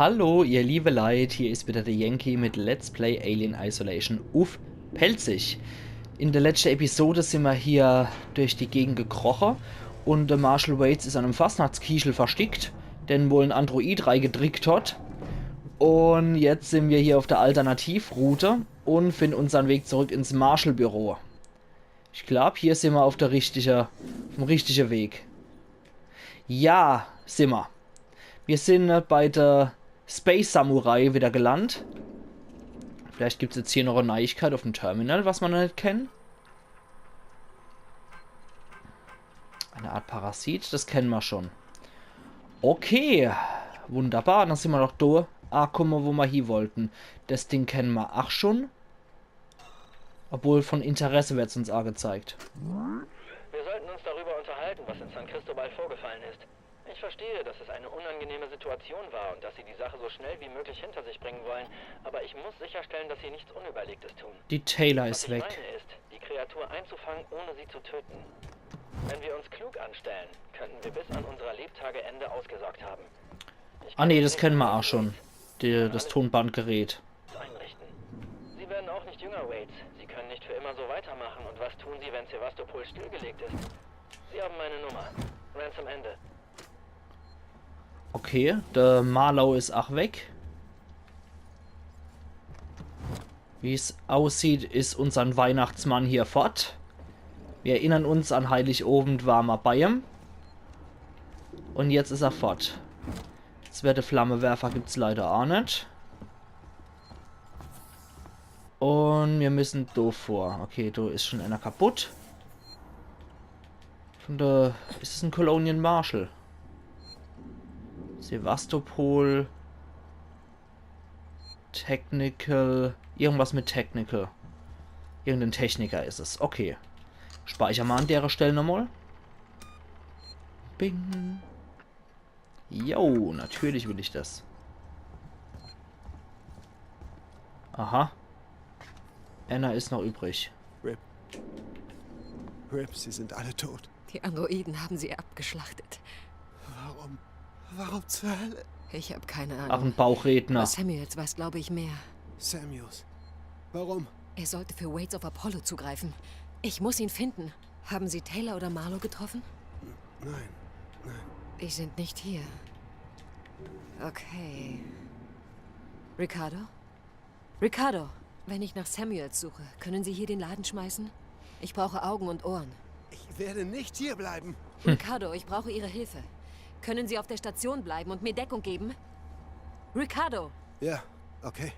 Hallo, ihr liebe Leid, hier ist wieder der Yankee mit Let's Play Alien Isolation auf Pelzig. In der letzten Episode sind wir hier durch die Gegend gekrochen und der Marshall Waits ist an einem Fastnachtskichel versteckt, den wohl ein Android reingedrückt hat. Und jetzt sind wir hier auf der Alternativroute und finden unseren Weg zurück ins Marshall-Büro. Ich glaube, hier sind wir auf dem richtigen Weg. Ja, sind wir. Wir sind bei der Space Samurai wieder gelandet. Vielleicht gibt es jetzt hier noch eine Neuigkeit auf dem Terminal, was man noch nicht kennt. Eine Art Parasit, das kennen wir schon. Okay, wunderbar, dann sind wir noch da. Ah, guck mal, wo wir hier wollten. Das Ding kennen wir auch schon. Obwohl von Interesse wird es uns angezeigt. Wir sollten uns darüber unterhalten, was in San Cristobal vorgefallen ist. Ich verstehe, dass es eine unangenehme Situation war und dass Sie die Sache so schnell wie möglich hinter sich bringen wollen, aber ich muss sicherstellen, dass Sie nichts Unüberlegtes tun. Die Taylor Was ist ich weg. meine ist, die Kreatur einzufangen, ohne sie zu töten. Wenn wir uns klug anstellen, könnten wir bis an unser Lebtageende ausgesorgt haben. Ah nee, das kennen wir auch schon. Das Tonbandgerät. Einrichten. Sie werden auch nicht jünger, Waits. Sie können nicht für immer so weitermachen. Und was tun Sie, wenn Sevastopol stillgelegt ist? Sie haben meine Nummer. Ransom Ende. Okay, der Marlow ist auch weg. Wie es aussieht, ist unser Weihnachtsmann hier fort. Wir erinnern uns, an Heiligabend war mal bei ihm. Und jetzt ist er fort. Zweite Flammenwerfer gibt es leider auch nicht. Und wir müssen da vor. Okay, da ist schon einer kaputt. Von der... Ist es ein Colonial Marshall? Sevastopol. Technical. Irgendwas mit Technical. Irgendein Techniker ist es. Okay. Speichern wir an der Stelle nochmal. Bing. Jo, natürlich will ich das. Aha. Anna ist noch übrig. Rip. Rip, sie sind alle tot. Die Androiden haben sie abgeschlachtet. Warum? Warum zur Hölle? Ich habe keine Ach, ein Ahnung. Bauchredner. Aber Samuels weiß, glaube ich, mehr. Samuels. Warum? Er sollte für Waits auf Apollo zugreifen. Ich muss ihn finden. Haben Sie Taylor oder Marlow getroffen? Nein, nein. Die sind nicht hier. Okay. Ricardo? Ricardo, wenn ich nach Samuels suche, können Sie hier den Laden schmeißen? Ich brauche Augen und Ohren. Ich werde nicht hier bleiben. Ricardo, ich brauche Ihre Hilfe. Können Sie auf der Station bleiben und mir Deckung geben? Ricardo! Ja, okay.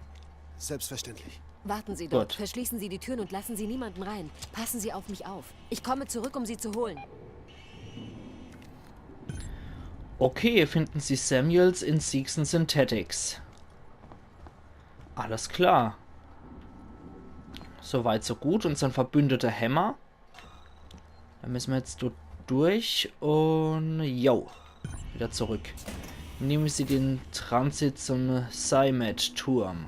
Selbstverständlich. Warten Sie dort. Gut. Verschließen Sie die Türen und lassen Sie niemanden rein. Passen Sie auf mich auf. Ich komme zurück, um Sie zu holen. Okay, finden Sie Samuels in Seegson Synthetics. Alles klar. Soweit, so gut. Unser verbündeter Hammer. Da müssen wir jetzt durch und... Jo. Wieder zurück. Nehmen Sie den Transit zum Cymet-Turm.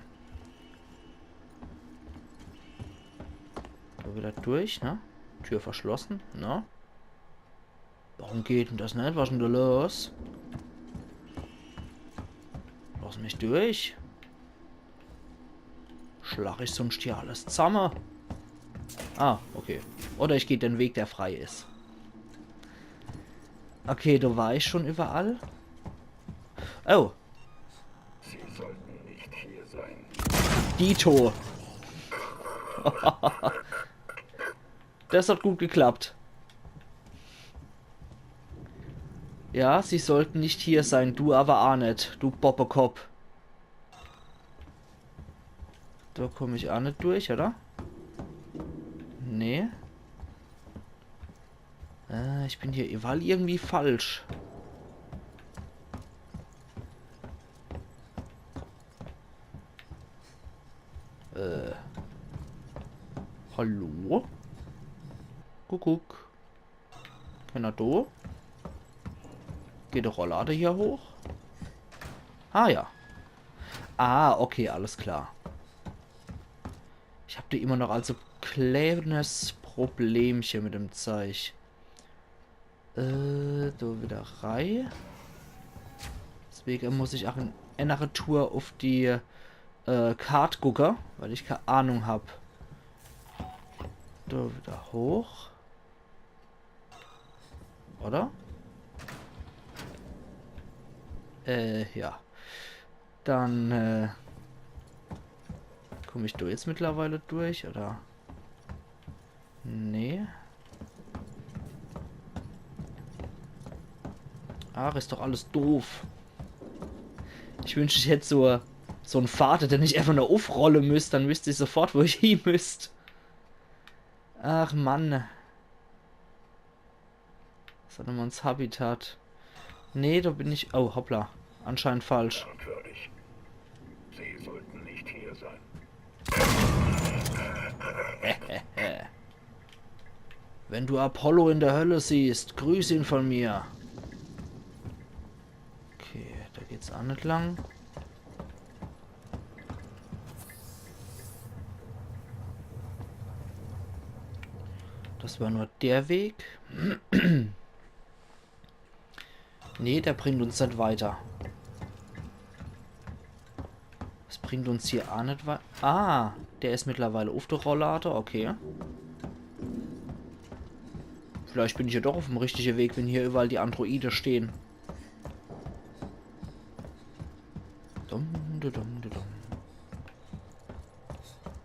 Da wieder durch, ne? Tür verschlossen, ne? Warum geht denn das nicht? Was ist denn da los? Lass mich durch. Schlag ich sonst hier alles zusammen? Ah, okay. Oder ich gehe den Weg, der frei ist. Okay, da war ich schon überall. Oh. Sie sollten nicht hier sein. Dito. Das hat gut geklappt. Ja, sie sollten nicht hier sein, du aber auch nicht, du Bobbekopf. Da komme ich auch nicht durch, oder? Nee. Ich bin hier überall irgendwie falsch. Hallo? Kuckuck. Keiner da? Geht der Rolllade hier hoch? Ah ja. Ah, okay, alles klar. Ich habe da immer noch also kleines Problemchen mit dem Zeug. Da wieder rein. Deswegen muss ich auch in eine Tour auf die Karte gucken, weil ich keine Ahnung habe. Da wieder hoch. Oder? Ja. Dann, komme ich da jetzt mittlerweile durch, oder? Nee. Ach, ist doch alles doof. Ich wünschte, ich hätte so einen Vater, der nicht einfach nur aufrollen müsste, dann wüsste ich sofort, wo ich hin müsste. Ach, Mann. Sondern ins Habitat. Nee, da bin ich... Oh, hoppla. Anscheinend falsch. Merkwürdig. Sie sollten nicht hier sein. Wenn du Apollo in der Hölle siehst, grüß ihn von mir. Okay, da geht's auch nicht lang. Das war nur der Weg. Nee, der bringt uns nicht weiter. Das bringt uns hier auch nicht weiter. Ah, der ist mittlerweile auf der Rollator. Okay. Vielleicht bin ich ja doch auf dem richtigen Weg, wenn hier überall die Androide stehen. Dum, dum, dum, dum.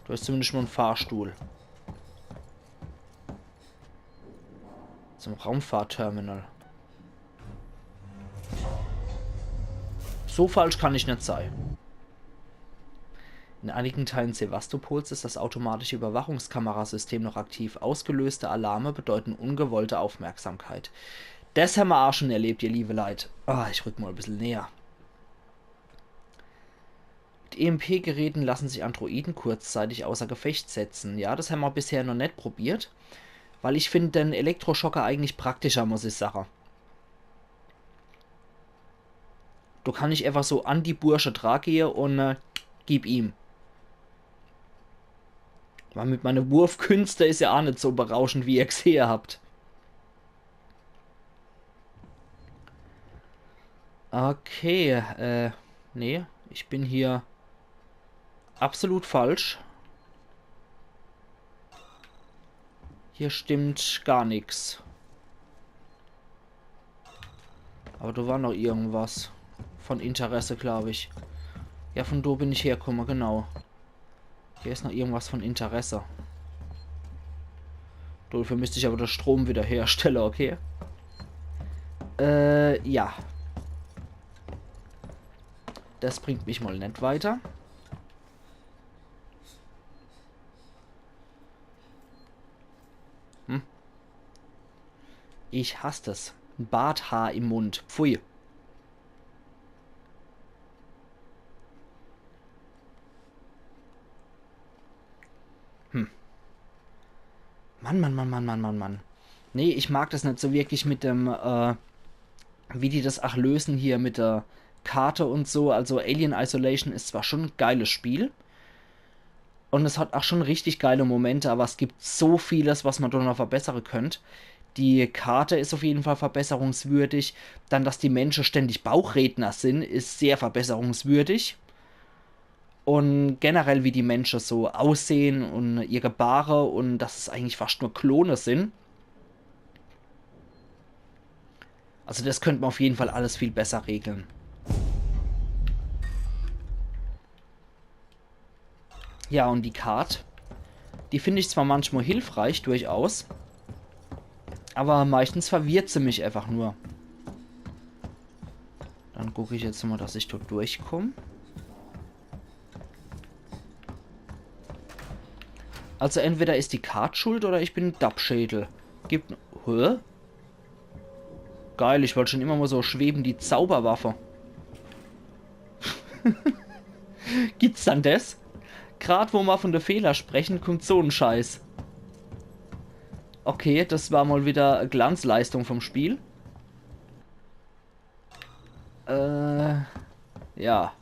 Da ist zumindest mal ein Fahrstuhl. Zum Raumfahrtterminal. So falsch kann ich nicht sein. In einigen Teilen Sevastopols ist das automatische Überwachungskamerasystem noch aktiv. Ausgelöste Alarme bedeuten ungewollte Aufmerksamkeit. Das haben wir auch schon erlebt, ihr liebe Leid. Ah, ich rück mal ein bisschen näher. Mit EMP-Geräten lassen sich Androiden kurzzeitig außer Gefecht setzen. Ja, das haben wir bisher noch nicht probiert. Weil ich finde den Elektroschocker eigentlich praktischer, muss ich sagen. Du kann ich einfach so an die Bursche trage und gib ihm. Weil mit meinen Wurfkünste ist ja auch nicht so berauschend, wie ihr gesehen habt. Okay, nee, ich bin hier absolut falsch. Hier stimmt gar nichts. Aber da war noch irgendwas von Interesse, glaube ich. Ja, von da bin ich hergekommen, genau. Hier ist noch irgendwas von Interesse. Dafür müsste ich aber den Strom wieder herstellen, okay? Ja. Das bringt mich mal nicht weiter. Ich hasse das. Ein Barthaar im Mund. Pfui. Mann. Nee, ich mag das nicht so wirklich mit dem, wie die das auch lösen hier mit der Karte und so. Also Alien Isolation ist zwar schon ein geiles Spiel. Und es hat auch schon richtig geile Momente, aber es gibt so vieles, was man da noch verbessern könnte. Die Karte ist auf jeden Fall verbesserungswürdig. Dann, dass die Menschen ständig Bauchredner sind, ist sehr verbesserungswürdig. Und generell, wie die Menschen so aussehen und ihre Gebare und dass es eigentlich fast nur Klone sind. Also das könnte man auf jeden Fall alles viel besser regeln. Ja, und die Karte, die finde ich zwar manchmal hilfreich, durchaus. Aber meistens verwirrt sie mich einfach nur. Dann gucke ich jetzt mal, dass ich dort durchkomme. Also entweder ist die Karte schuld oder ich bin ein Dubschädel. Gibt... Hä? Geil, ich wollte schon immer mal so schweben, die Zauberwaffe. Gibt's dann das? Gerade wo wir von der Fehler sprechen, kommt so ein Scheiß. Okay, das war mal wieder Glanzleistung vom Spiel. Ja.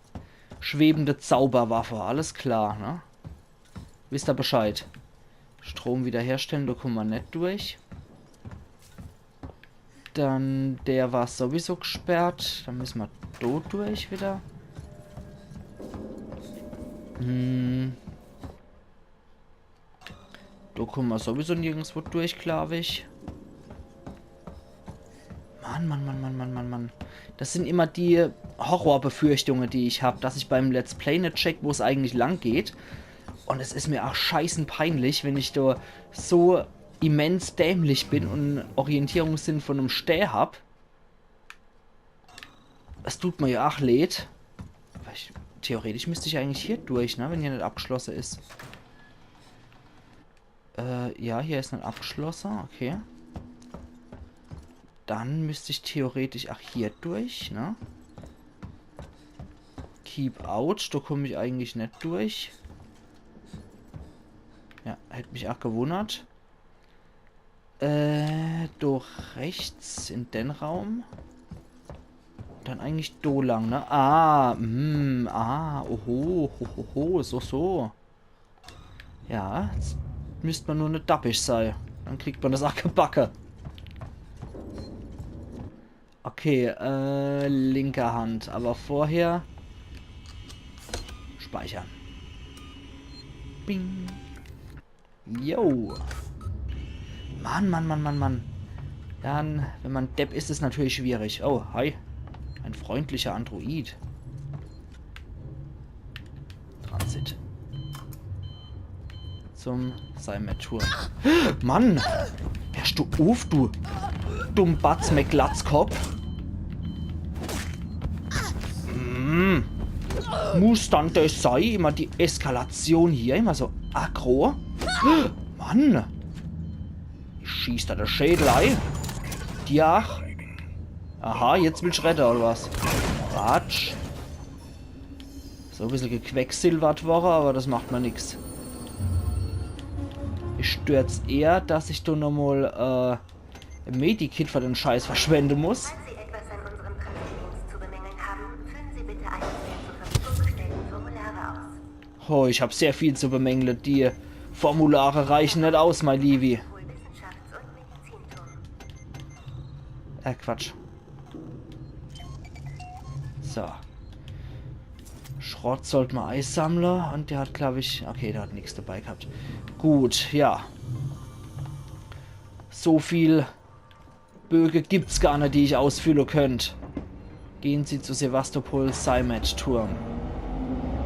Schwebende Zauberwaffe, alles klar, ne? Wisst ihr Bescheid. Strom wiederherstellen, da kommen wir nicht durch. Dann, der war sowieso gesperrt. Dann müssen wir dort durch wieder. Da kommen wir sowieso nirgendwo durch, glaube ich. Mann. Das sind immer die Horrorbefürchtungen, die ich habe, dass ich beim Let's Play nicht check, wo es eigentlich lang geht. Und es ist mir auch scheißen peinlich, wenn ich da so immens dämlich bin und Orientierungssinn von einem Stäh habe. Es tut mir ja auch leid. Theoretisch müsste ich eigentlich hier durch, ne, wenn hier nicht abgeschlossen ist. Ja, hier ist nicht abgeschlossen, okay. Dann müsste ich theoretisch auch hier durch, ne? Keep out, da komme ich eigentlich nicht durch. Ja, hätte mich auch gewundert. Durch rechts in den Raum. Dann eigentlich do lang, ne? Oho, so. Ja, jetzt müsste man nur nicht dappig sein. Dann kriegt man das auch gebacken. Okay, linke Hand. Aber vorher speichern. Bing. Yo. Mann. Dann, wenn man Depp ist, ist es natürlich schwierig. Oh, hi. Ein freundlicher Android. Transit. Zum Seimetur. Mann! Hörst du auf, du Dummbatz mit Glatzkopf? Muss dann das sein? Immer die Eskalation hier, immer so aggro. Mann! Ich schieß da der Schädel ein. Ja. Aha, jetzt willst du retten, oder was? Quatsch. So ein bisschen gequecksilbert war, aber das macht mir nichts. Ich stört's eher, dass ich da nochmal ein Medikit für den Scheiß verschwenden muss. Falls Sie etwas an unserem Transitdienst zu bemängeln haben, füllen Sie bitte eines der zur Verfügung gestellten Formulare aus. Oh, ich habe sehr viel zu bemängeln. Die Formulare reichen nicht aus, mein Liebi. Sowohl Wissenschafts- und Medizinturm. Quatsch. So. Schrott sollte man einsammeln. Und der hat, glaube ich... Okay, der hat nichts dabei gehabt. Gut, ja. So viel Bögen gibt's gar nicht, die ich ausfüllen könnte. Gehen Sie zu Sevastopol Seimet-Turm.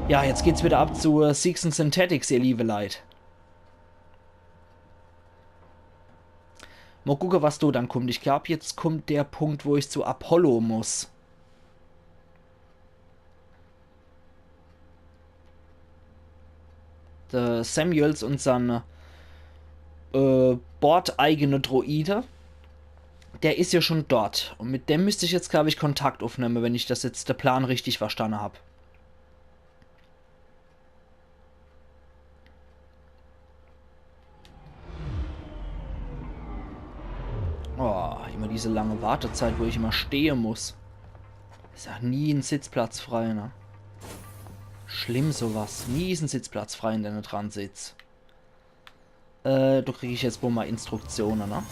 Ja, jetzt geht's wieder ab zu Six and Synthetics, ihr liebe Leid. Mal gucken, was da dann kommt. Ich glaube, jetzt kommt der Punkt, wo ich zu Apollo muss. Der Samuels und seine bordeigene Droide. Der ist ja schon dort. Und mit dem müsste ich jetzt, glaube ich, Kontakt aufnehmen, wenn ich das jetzt der Plan richtig verstanden habe. Oh, immer diese lange Wartezeit, wo ich immer stehen muss. Ist ja nie ein Sitzplatz frei, ne? Schlimm sowas. Nie ist ein Sitzplatz frei, in der du dran sitzt. Da kriege ich jetzt wohl mal Instruktionen, ne?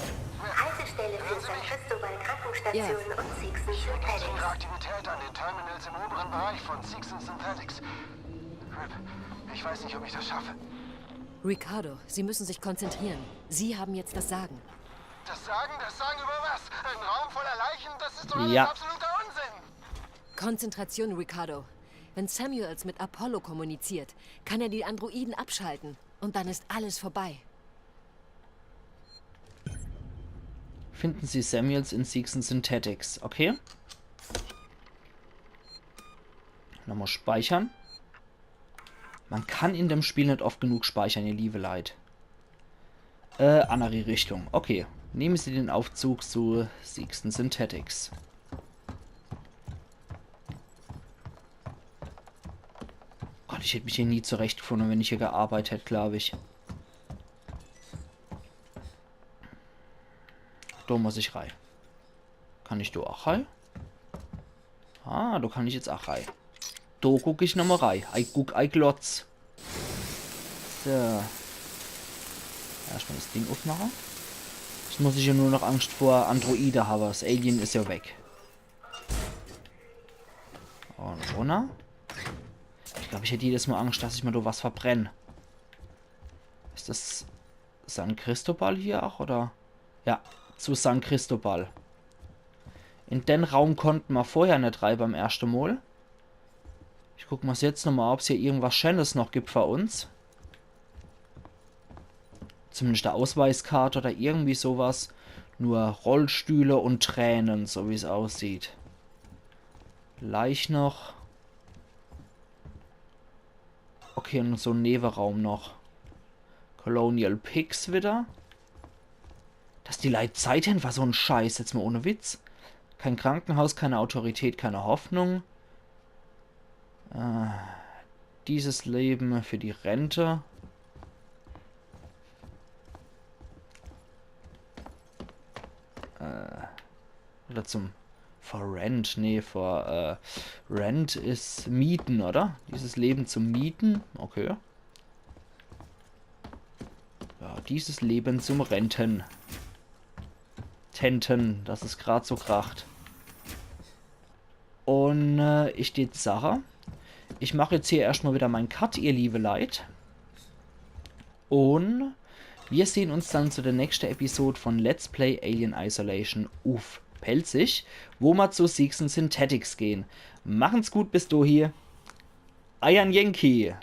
Haltestelle für San Cristobal Krankenstation und Six and Synthetics. Ihre Aktivität an den Terminals im oberen Bereich von Six and Synthetics. Rip, ich weiß nicht, ob ich das schaffe. Ricardo, Sie müssen sich konzentrieren. Sie haben jetzt das Sagen. Das Sagen über was? Ein Raum voller Leichen? Das ist doch alles Ja. absoluter Unsinn. Konzentration, Ricardo. Wenn Samuels mit Apollo kommuniziert, kann er die Androiden abschalten. Und dann ist alles vorbei. Finden Sie Samuels in Six and Synthetics. Okay. Nochmal speichern. Man kann in dem Spiel nicht oft genug speichern, ihr liebe Leid. Andere Richtung. Okay. Nehmen Sie den Aufzug zu Six and Synthetics. Gott, ich hätte mich hier nie zurechtgefunden, wenn ich hier gearbeitet hätte, glaube ich. Da muss ich rein. Kann ich da auch rein? Ah, da kann ich jetzt auch rein. Da gucke ich nochmal rein. Ich guck, ich glotz. So. Erstmal das Ding aufmachen. Jetzt muss ich ja nur noch Angst vor Androide haben. Das Alien ist ja weg. Und runter. Ich glaube, ich hätte jedes Mal Angst, dass ich mir da was verbrenne. Ist das San Cristobal hier auch, oder? Ja, zu San Cristobal. In den Raum konnten wir vorher nicht rein beim ersten Mal. Ich gucke mal jetzt nochmal, ob es hier irgendwas Schönes noch gibt für uns. Zumindest eine Ausweiskarte oder irgendwie sowas. Nur Rollstühle und Tränen, so wie es aussieht. Gleich noch. Okay, und so ein Nebenraum noch. Colonial Pigs wieder. Dass die Leute Zeit haben, war so ein Scheiß, jetzt mal ohne Witz. Kein Krankenhaus, keine Autorität, keine Hoffnung. Dieses Leben für die Rente. Oder zum... For Rent, nee, for Rent ist Mieten, oder? Dieses Leben zum Mieten, okay. Ja, dieses Leben zum Renten. Tenten, dass es gerade so kracht. Und ich stehe Sache. Ich mache jetzt hier erstmal wieder meinen Cut, ihr liebe Leid. Und wir sehen uns dann zu der nächsten Episode von Let's Play Alien Isolation auf Pelzig, wo wir zu Seegson Synthetics gehen. Machen's gut bis du hier. Iron Yankee.